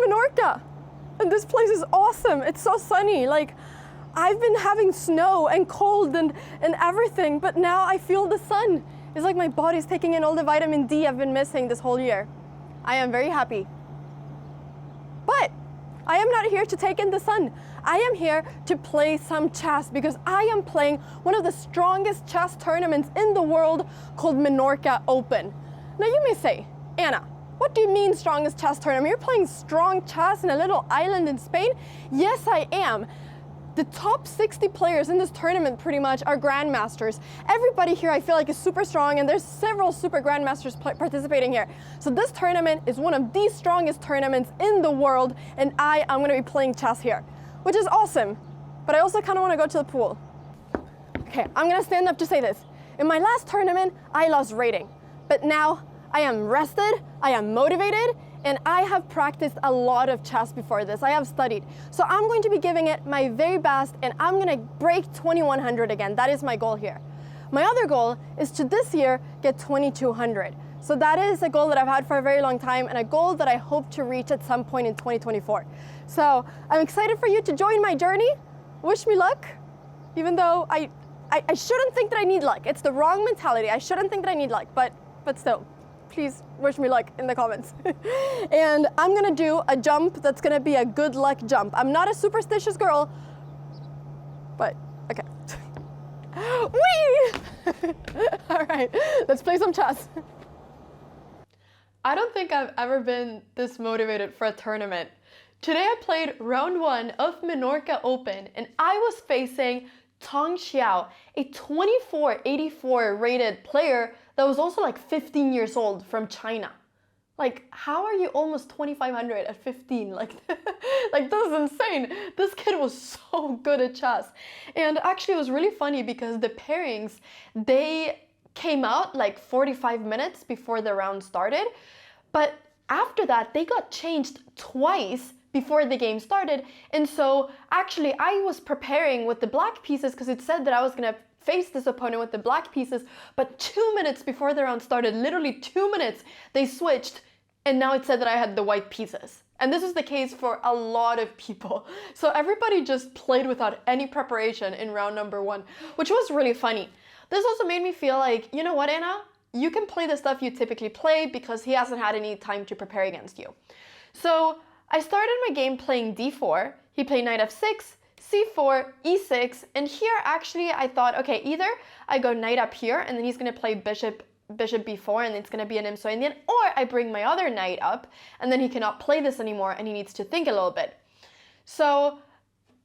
Minorca, and this place is awesome. It's so sunny. Like, I've been having snow and cold and everything, but now I feel the sun. It's like my body's taking in all the vitamin D I've been missing this whole year. I am very happy. But I am not here to take in the sun. I am here to play some chess because I am playing one of the strongest chess tournaments in the world called Menorca Open. Now you may say, Anna, what do you mean strongest chess tournament? You're playing strong chess in a little island in Spain? Yes, I am. The top 60 players in this tournament pretty much are grandmasters. Everybody here I feel like is super strong, and there's several super grandmasters participating here. So this tournament is one of the strongest tournaments in the world, and I am going to be playing chess here, which is awesome. But I also kind of want to go to the pool. Okay, I'm going to stand up to say this. In my last tournament, I lost rating, but now I am rested, I am motivated, and I have practiced a lot of chess before this. I have studied. So I'm going to be giving it my very best, and I'm going to break 2100 again. That is my goal here. My other goal is to this year get 2200. So that is a goal that I've had for a very long time, and a goal that I hope to reach at some point in 2024. So I'm excited for you to join my journey. Wish me luck, even though I shouldn't think that I need luck. It's the wrong mentality. I shouldn't think that I need luck, but still. Please wish me luck in the comments. And I'm gonna do a jump that's gonna be a good luck jump. I'm not a superstitious girl, but okay. Whee! All right, let's play some chess. I don't think I've ever been this motivated for a tournament. Today I played round 1 of Menorca Open, and I was facing Tong Xiao, a 2484 rated player that was also like 15 years old from China. Like, how are you almost 2500 at 15? Like, like this is insane. This kid was so good at chess. And actually it was really funny because the pairings, they came out like 45 minutes before the round started. But after that, they got changed twice before the game started. And so actually I was preparing with the black pieces because it said that I was gonna face this opponent with the black pieces, but 2 minutes before the round started, literally 2 minutes, they switched, and now it said that I had the white pieces. And this is the case for a lot of people. So everybody just played without any preparation in round number 1, which was really funny. This also made me feel like, you know what, Anna? You can play the stuff you typically play because he hasn't had any time to prepare against you. So I started my game playing d4, he played knight f6, c4, e6, and here actually I thought, okay, either I go knight up here and then he's going to play bishop b4 and it's going to be an IMSO Indian, or I bring my other knight up and then he cannot play this anymore and he needs to think a little bit. So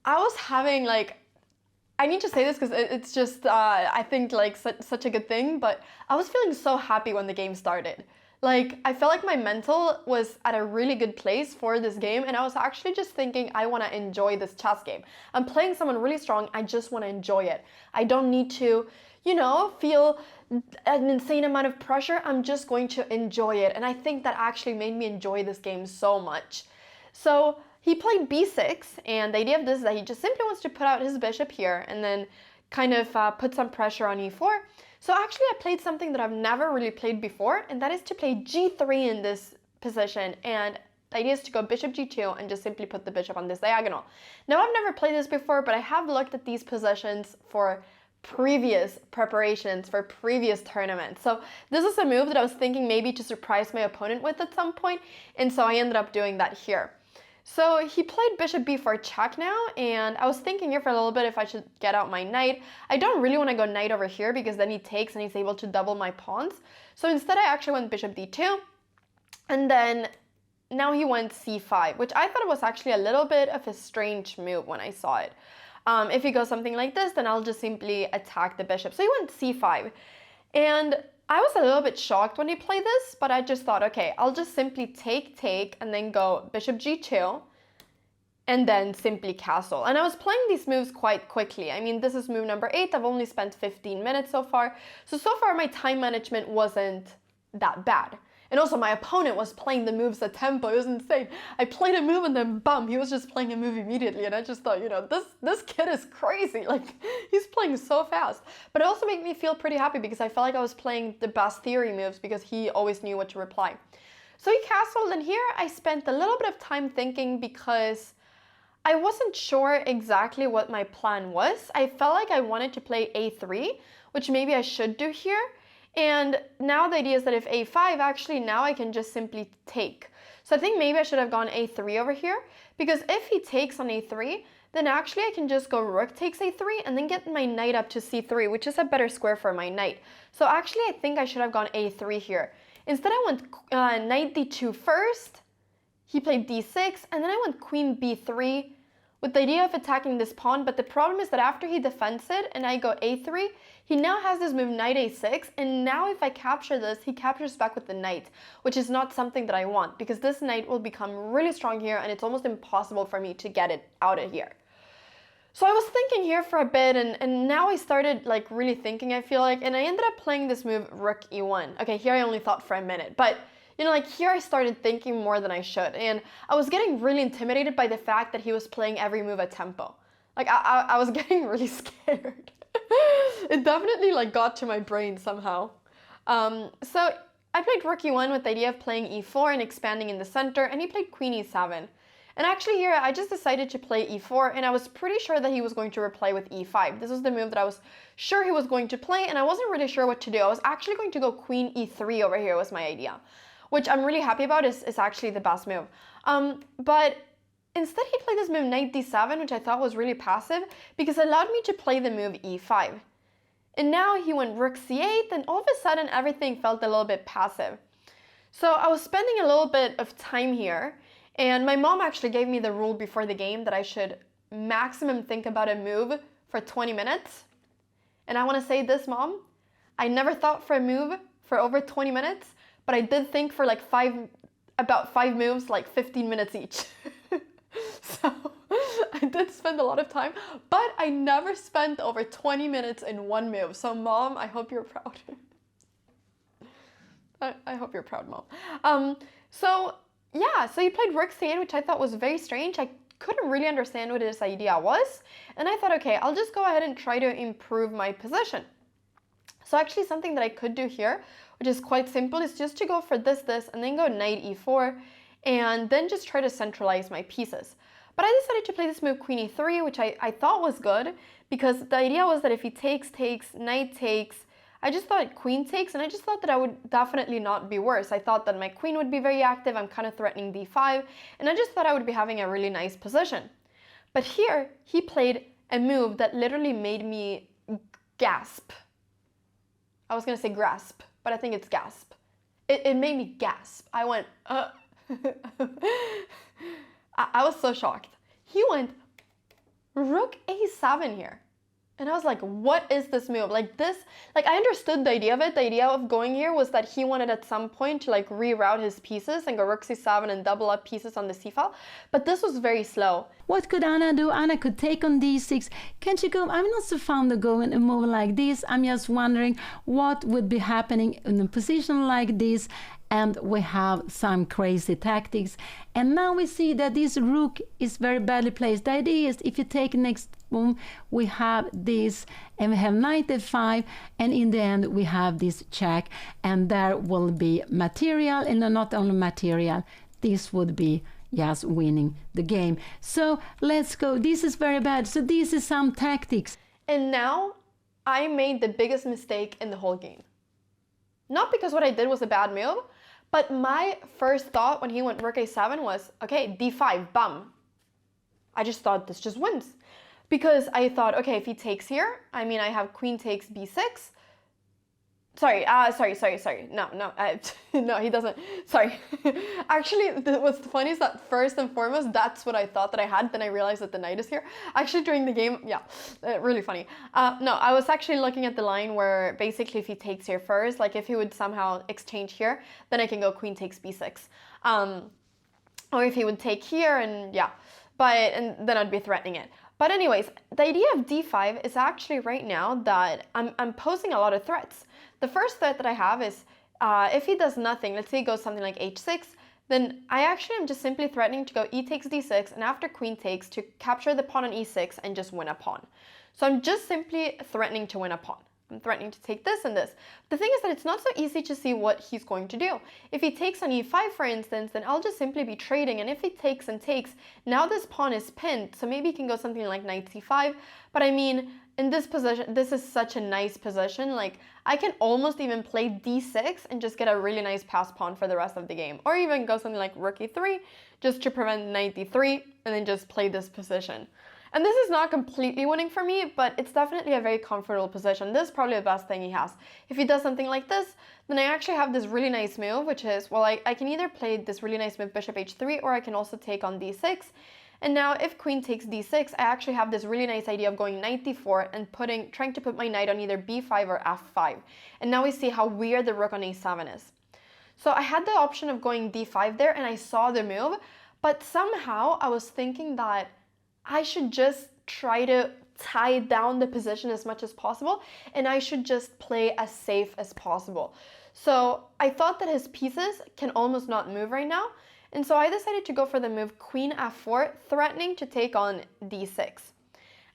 I was having like, I need to say this because it's just, I think like such a good thing, but I was feeling so happy when the game started. Like, I felt like my mental was at a really good place for this game, and I was actually just thinking, I want to enjoy this chess game. I'm playing someone really strong, I just want to enjoy it. I don't need to, you know, feel an insane amount of pressure. I'm just going to enjoy it, and I think that actually made me enjoy this game so much. So he played b6, and the idea of this is that he just simply wants to put out his bishop here, and then kind of put some pressure on e4. So actually I played something that I've never really played before, and that is to play g3 in this position, and the idea is to go bishop g2 and just simply put the bishop on this diagonal. Now I've never played this before, but I have looked at these positions for previous preparations for previous tournaments. So this is a move that I was thinking maybe to surprise my opponent with at some point, and so I ended up doing that here. So he played bishop b4 check now, and I was thinking here for a little bit if I should get out my knight. I don't really want to go knight over here because then he takes and he's able to double my pawns. So instead I actually went bishop d2, and then now he went c5, which I thought was actually a little bit of a strange move when I saw it. If he goes something like this, then I'll just simply attack the bishop. So he went c5, and I was a little bit shocked when he played this, but I just thought, okay, I'll just simply take, and then go bishop g2, and then simply castle. And I was playing these moves quite quickly. I mean, this is move number 8. I've only spent 15 minutes so far. So far my time management wasn't that bad. And also my opponent was playing the moves at tempo. It was insane. I played a move and then bam, he was just playing a move immediately. And I just thought, you know, this kid is crazy. Like, he's playing so fast. But it also made me feel pretty happy because I felt like I was playing the best theory moves because he always knew what to reply. So he castled, and here I spent a little bit of time thinking because I wasn't sure exactly what my plan was. I felt like I wanted to play a3, which maybe I should do here. And now the idea is that if a5, actually now I can just simply take. So I think maybe I should have gone a3 over here, because if he takes on a3, then actually I can just go rook takes a3 and then get my knight up to c3, which is a better square for my knight. So actually I think I should have gone a3 here. Instead I went knight d2 first, he played d6, and then I went queen b3 with the idea of attacking this pawn, but the problem is that after he defends it and I go a3, he now has this move knight a6, and now if I capture this, he captures back with the knight, which is not something that I want, because this knight will become really strong here and it's almost impossible for me to get it out of here. So I was thinking here for a bit, and now I started like really thinking, I feel like, and I ended up playing this move rook e1. Okay, here I only thought for a minute, but you know, like here I started thinking more than I should, and I was getting really intimidated by the fact that he was playing every move at tempo. Like I was getting really scared. It definitely like got to my brain somehow. So I played rook e1 with the idea of playing e4 and expanding in the center, and he played queen e7. And actually here I just decided to play e4, and I was pretty sure that he was going to reply with e5. This was the move that I was sure he was going to play, and I wasn't really sure what to do. I was actually going to go queen e3 over here was my idea, which I'm really happy about, is actually the best move. But instead he played this move knight d7, which I thought was really passive because it allowed me to play the move e5. And now he went rook c8, and all of a sudden everything felt a little bit passive. So I was spending a little bit of time here, and my mom actually gave me the rule before the game that I should maximum think about a move for 20 minutes. And I want to say this, Mom, I never thought for a move for over 20 minutes, but I did think for like about five moves, like 15 minutes each. So I did spend a lot of time, but I never spent over 20 minutes in one move. So Mom, I hope you're proud. I hope you're proud, Mom. So he played rook c8, which I thought was very strange. I couldn't really understand what his idea was. And I thought, okay, I'll just go ahead and try to improve my position. So actually something that I could do here, which is quite simple, is just to go for this, and then go knight e4, and then just try to centralize my pieces. But I decided to play this move queen e3, which I thought was good, because the idea was that if he takes, knight takes, I just thought queen takes, and I just thought that I would definitely not be worse. I thought that my queen would be very active, I'm kind of threatening d5, and I just thought I would be having a really nice position. But here, he played a move that literally made me gasp. I was going to say grasp, but I think it's gasp. It made me gasp. I went, I was so shocked. He went rook a7 here. And I was like, what is this move? Like I understood the idea of it. The idea of going here was that he wanted at some point to like reroute his pieces and go rook c7 and double up pieces on the c file. But this was very slow. What could Anna do? Anna could take on d6. Can't you go? I'm not so fond of going a move like this. I'm just wondering what would be happening in a position like this. And we have some crazy tactics. And now we see that this rook is very badly placed. The idea is if you take next move, we have this, and we have knight f5, and in the end we have this check, and there will be material, and not only material, this would be just winning the game. So let's go. This is very bad. So this is some tactics. And now I made the biggest mistake in the whole game. Not because what I did was a bad move, but my first thought when he went rook a7 was, okay, d5, bum. I just thought this just wins. Because I thought, okay, if he takes here, I mean, I have queen takes b6. Sorry. No, he doesn't. Sorry. Actually, what's funny is that first and foremost, that's what I thought that I had. Then I realized that the knight is here. Actually, during the game, really funny. No, I was actually looking at the line where basically if he takes here first, like if he would somehow exchange here, then I can go queen takes b6. Or if he would take here and and then I'd be threatening it. But anyways, the idea of d5 is actually right now that I'm posing a lot of threats. The first threat that I have is if he does nothing, let's say he goes something like h6, then I actually am just simply threatening to go e takes d6 and after queen takes to capture the pawn on e6 and just win a pawn. So I'm just simply threatening to win a pawn. I'm threatening to take this and this. The thing is that it's not so easy to see what he's going to do. If he takes on e5, for instance, then I'll just simply be trading. And if he takes and takes, now this pawn is pinned. So maybe he can go something like knight c5. But I mean, in this position, this is such a nice position. Like, I can almost even play d6 and just get a really nice pass pawn for the rest of the game. Or even go something like rook e3 just to prevent knight d3 and then just play this position. And this is not completely winning for me, but it's definitely a very comfortable position. This is probably the best thing he has. If he does something like this, then I actually have this really nice move, which is, well, I can either play this really nice move bishop h3, or I can also take on d6. And now if queen takes d6, I actually have this really nice idea of going knight d4 and trying to put my knight on either b5 or f5. And now we see how weird the rook on a7 is. So I had the option of going d5 there, and I saw the move, but somehow I was thinking that I should just try to tie down the position as much as possible, and I should just play as safe as possible. So I thought that his pieces can almost not move right now, and so I decided to go for the move queen f4, threatening to take on d6.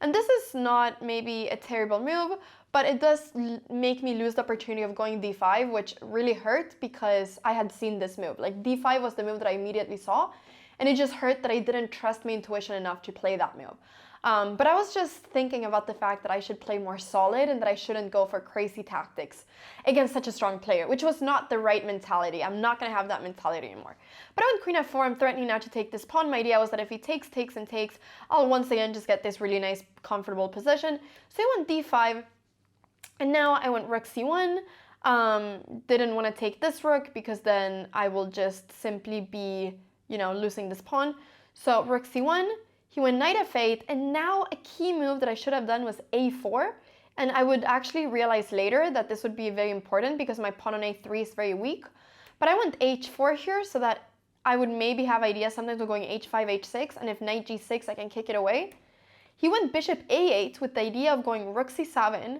And this is not maybe a terrible move, but it does make me lose the opportunity of going d5, which really hurt because I had seen this move. Like, d5 was the move that I immediately saw, and it just hurt that I didn't trust my intuition enough to play that move. But I was just thinking about the fact that I should play more solid and that I shouldn't go for crazy tactics against such a strong player, which was not the right mentality. I'm not going to have that mentality anymore. But I went queen f4. I'm threatening now to take this pawn. My idea was that if he takes, takes, and takes, I'll once again just get this really nice, comfortable position. So I went d5, and now I went rook c1. Didn't want to take this rook because then I will just simply be, losing this pawn. So rook c1, he went knight f8, and now a key move that I should have done was a4. And I would actually realize later that this would be very important because my pawn on a3 is very weak. But I went h4 here so that I would maybe have ideas sometimes of going h5, h6, and if knight g6, I can kick it away. He went bishop a8 with the idea of going rook c7.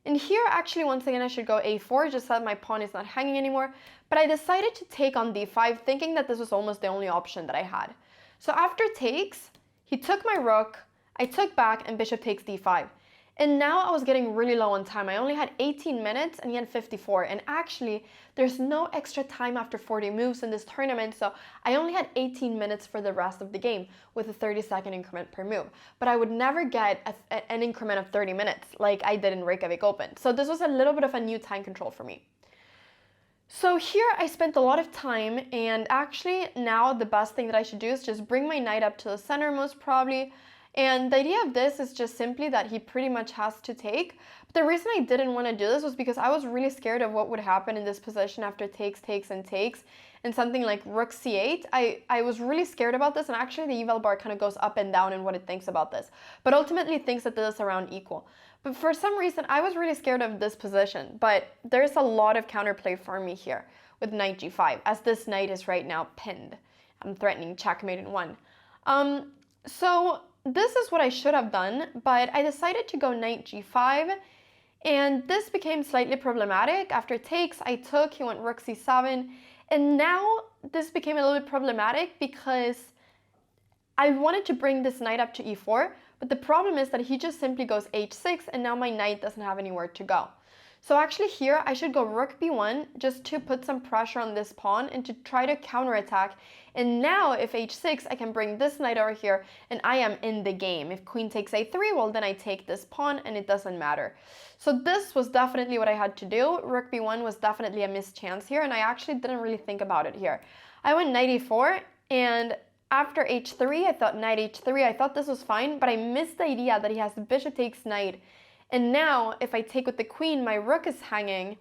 And here, actually, once again, I should go a4, just so that my pawn is not hanging anymore. But I decided to take on d5, thinking that this was almost the only option that I had. So after takes, he took my rook, I took back, and bishop takes d5. And now I was getting really low on time. I only had 18 minutes, and he had 54. And actually, there's no extra time after 40 moves in this tournament, so I only had 18 minutes for the rest of the game with a 30-second increment per move. But I would never get an increment of 30 minutes like I did in Reykjavik Open. So this was a little bit of a new time control for me. So here I spent a lot of time, and actually now the best thing that I should do is just bring my knight up to the center most probably. And the idea of this is just simply that he pretty much has to take. But the reason I didn't want to do this was because I was really scared of what would happen in this position after takes, takes, and takes. And something like rook c8, I was really scared about this, and actually the eval bar kind of goes up and down in what it thinks about this. But ultimately it thinks that this is around equal. But for some reason, I was really scared of this position. But there's a lot of counterplay for me here with knight g5, as this knight is right now pinned. I'm threatening checkmate in one. So this is what I should have done, but I decided to go knight g5, and this became slightly problematic. After takes, I took, he went rook c7, and now this became a little bit problematic because I wanted to bring this knight up to e4, but the problem is that he just simply goes h6, and now my knight doesn't have anywhere to go. So actually here, I should go rook b1 just to put some pressure on this pawn and to try to counterattack. And now if h6, I can bring this knight over here and I am in the game. If queen takes a3, well then I take this pawn and it doesn't matter. So this was definitely what I had to do. Rook b1 was definitely a missed chance here, and I actually didn't really think about it here. I went knight e4, and after h3, I thought knight h3, I thought this was fine, but I missed the idea that he has bishop takes knight. And now, if I take with the queen, my rook is hanging.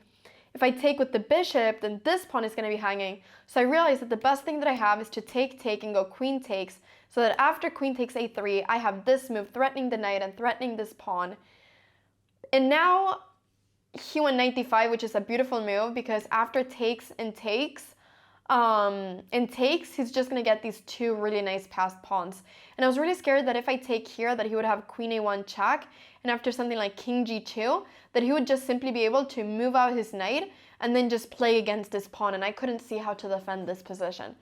If I take with the bishop, then this pawn is going to be hanging. So I realized that the best thing that I have is to take, and go queen takes, so that after queen takes a3, I have this move threatening the knight and threatening this pawn. And now, he went knight d5, which is a beautiful move, because after takes, he's just going to get these two really nice passed pawns. And I was really scared that if I take here, that he would have queen a1 check, and after something like king g2, that he would just simply be able to move out his knight and then just play against this pawn, and I couldn't see how to defend this position.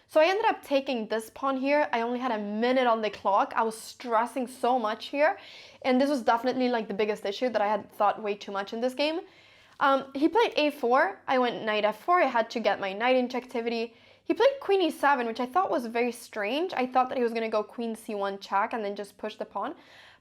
So I ended up taking this pawn here. I only had a minute on the clock. I was stressing so much here. And this was definitely like the biggest issue, that I had thought way too much in this game. He played a4. I went knight f4. I had to get my knight into activity. He played queen e7, which I thought was very strange. I thought that he was going to go queen c1 check and then just push the pawn.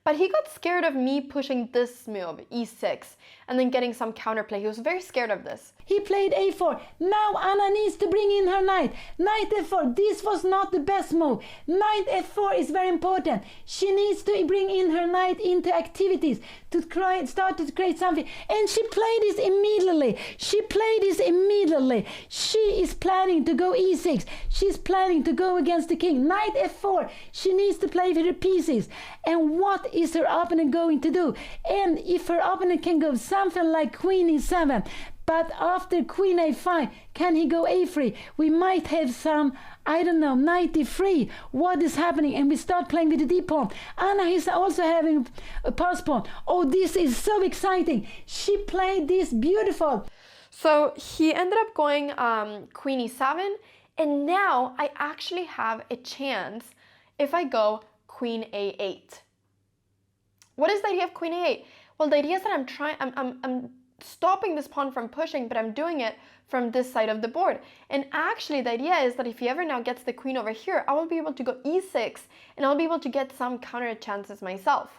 But he got scared of me pushing this move, e6, and then getting some counterplay. He was very scared of this. He played a4. Now Anna needs to bring in her knight. Knight f4. This was not the best move. Knight f4 is very important. She needs to bring in her knight into activities to start to create something. And she played this immediately. She is planning to go e6. She's planning to go against the king. Knight f4. She needs to play with her pieces. And what is her opponent going to do? And if her opponent can go something like queen e7, but after queen a5, can he go a3? We might have some, I don't know, knight e3. What is happening? And we start playing with the d pawn. Anna is also having a pass pawn. Oh, this is so exciting. She played this beautiful. So he ended up going queen e7, and now I actually have a chance if I go queen a8. What is the idea of queen a8? Well, the idea is that I'm stopping this pawn from pushing, but I'm doing it from this side of the board. And actually, the idea is that if he ever now gets the queen over here, I will be able to go e6, and I'll be able to get some counter chances myself.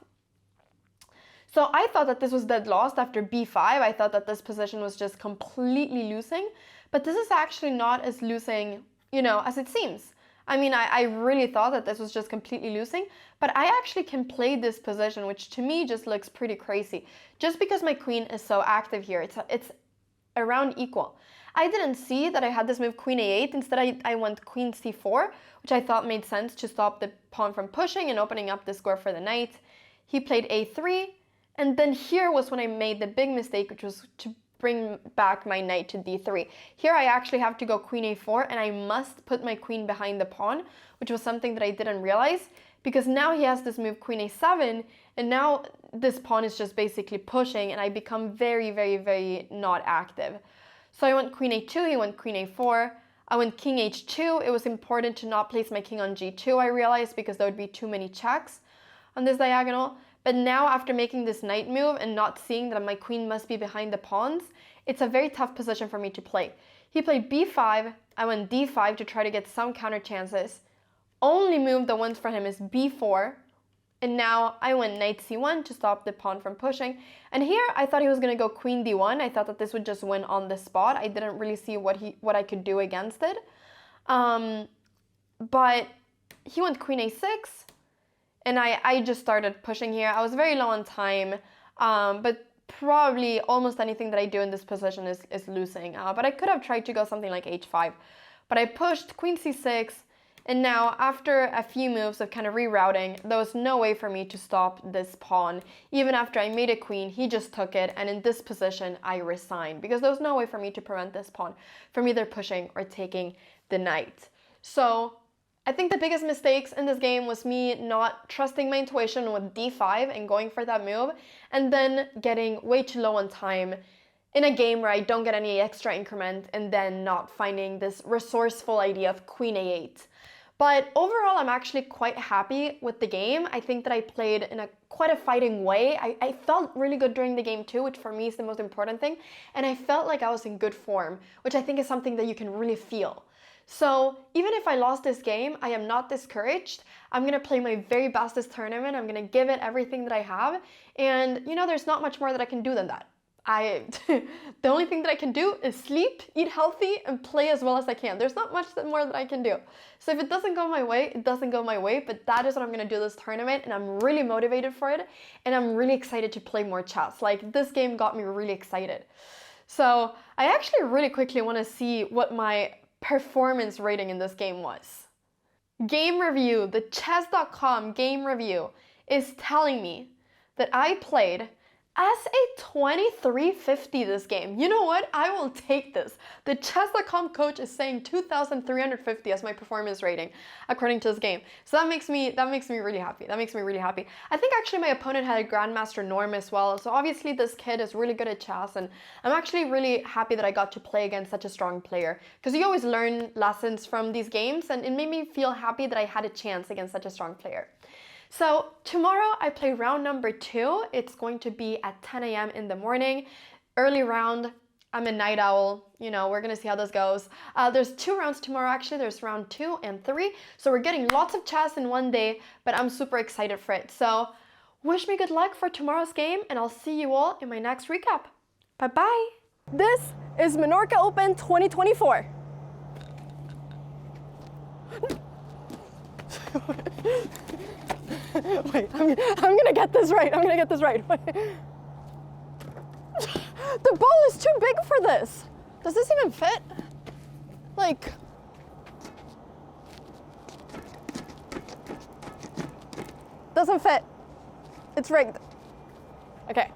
So I thought that this was dead lost after b5. I thought that this position was just completely losing, but this is actually not as losing, as it seems. I mean, I really thought that this was just completely losing, but I actually can play this position, which to me just looks pretty crazy, just because my queen is so active here. It's around equal. I didn't see that I had this move queen a8. Instead, I went queen c4, which I thought made sense to stop the pawn from pushing and opening up the square for the knight. He played a3, and then here was when I made the big mistake, which was to bring back my knight to d3. Here I actually have to go queen a4, and I must put my queen behind the pawn, which was something that I didn't realize, because now he has this move queen a7, and now this pawn is just basically pushing, and I become very, very, very not active. So I went queen a2, he went queen a4, I went king h2. It was important to not place my king on g2, I realized, because there would be too many checks on this diagonal. But now, after making this knight move and not seeing that my queen must be behind the pawns, it's a very tough position for me to play. He played b5, I went d5 to try to get some counter chances. Only move that wins for him is b4, and now I went knight c1 to stop the pawn from pushing. And here I thought he was going to go queen d1. I thought that this would just win on the spot. I didn't really see what I could do against it. But he went queen a6. And I just started pushing here. I was very low on time, but probably almost anything that I do in this position is losing. But I could have tried to go something like h5. But I pushed queen c6, and now after a few moves of kind of rerouting, there was no way for me to stop this pawn. Even after I made a queen, he just took it, and in this position, I resigned, because there was no way for me to prevent this pawn from either pushing or taking the knight. So I think the biggest mistakes in this game was me not trusting my intuition with d5 and going for that move, and then getting way too low on time in a game where I don't get any extra increment, and then not finding this resourceful idea of queen a8. But overall, I'm actually quite happy with the game. I think that I played in quite a fighting way. I felt really good during the game too, which for me is the most important thing. And I felt like I was in good form, which I think is something that you can really feel. So even if I lost this game, I am not discouraged. I'm going to play my very best this tournament. I'm going to give it everything that I have. And there's not much more that I can do than that. The only thing that I can do is sleep, eat healthy, and play as well as I can. There's not much more that I can do. So if it doesn't go my way, it doesn't go my way, but that is what I'm going to do this tournament, and I'm really motivated for it, and I'm really excited to play more chess. Like, this game got me really excited. So I actually really quickly want to see what my performance rating in this game was. Game review, the chess.com game review is telling me that I played As a 2350 this game, you know what? I will take this. The chess.com coach is saying 2,350 as my performance rating, according to this game. So that makes me really happy. That makes me really happy. I think actually my opponent had a Grandmaster Norm as well. So obviously this kid is really good at chess, and I'm actually really happy that I got to play against such a strong player. Because you always learn lessons from these games, and it made me feel happy that I had a chance against such a strong player. So tomorrow I play round number 2. It's going to be at 10 a.m. in the morning. Early round. I'm a night owl. You know, we're going to see how this goes. There's 2 rounds tomorrow, actually. There's round 2 and 3. So we're getting lots of chess in one day, but I'm super excited for it. So wish me good luck for tomorrow's game, and I'll see you all in my next recap. Bye-bye. This is Menorca Open 2024. Wait, I'm gonna get this right. I'm gonna get this right. The ball is too big for this. Does this even fit? Like, doesn't fit. It's rigged. Okay.